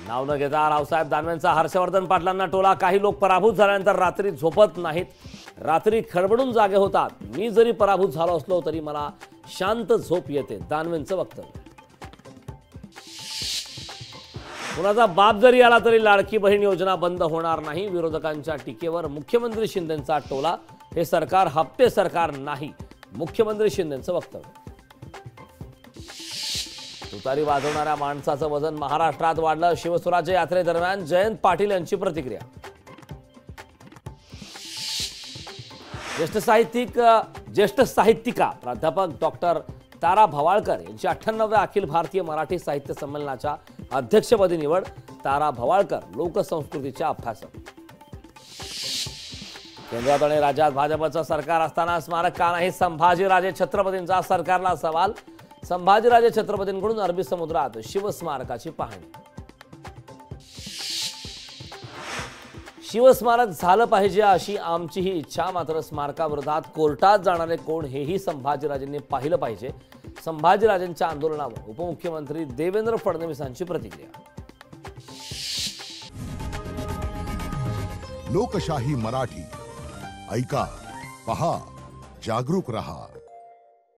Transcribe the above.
नाव न घेता रावसाहेब दानवेंचा हर्षवर्धन पाटलांना टोला। काही लोक पराभूत झाल्यानंतर रात्री झोपत नाहीत, रात्री खडबडून जागे होतात। मी जरी पराभूत झालो असलो तरी मला शांत झोप येते, दानवेंचं वक्तव्य। कुणाचा बाप जरी आला तरी लाडकी बहीण योजना बंद होणार नाही। विरोधकांच्या टीकेवर मुख्यमंत्री शिंदेंचा टोला। हे सरकार हप्ते सरकार नाही, मुख्यमंत्री शिंदेंचं वक्तव्य। तुतारी वाजवणाऱ्या माणसाचं वजन महाराष्ट्रात वाढलं। शिवस्वराज्य यात्रेदरम्यान जयंत पाटील यांची प्रतिक्रिया। ज्येष्ठ साहित्यिका प्राध्यापक डॉक्टर तारा भवाळकर यांची 98व्या अखिल भारतीय मराठी साहित्य संमेलनाच्या अध्यक्षपदी निवड। तारा भवाळकर लोकसंस्कृतीच्या अभ्यासक। केंद्रात आणि राज्यात भाजपचं सरकार असताना स्मारक का नाही? संभाजीराजे छत्रपतींचा सरकारला सवाल। संभाजीराजे छत्रपतींकडून अरबी समुद्रात शिवस्मारकाची पाहणी। शिवस्मारक झालं पाहिजे अशी आमची ही इच्छा, मात्र स्मारकाविरोधात कोर्टात जाणारे कोण हेही संभाजीराजेंनी पाहिलं पाहिजे। संभाजीराजेंच्या आंदोलनावर उपमुख्यमंत्री देवेंद्र फडणवीसांची प्रतिक्रिया। लोकशाही मराठी ऐका, पहा, जागरूक रहा।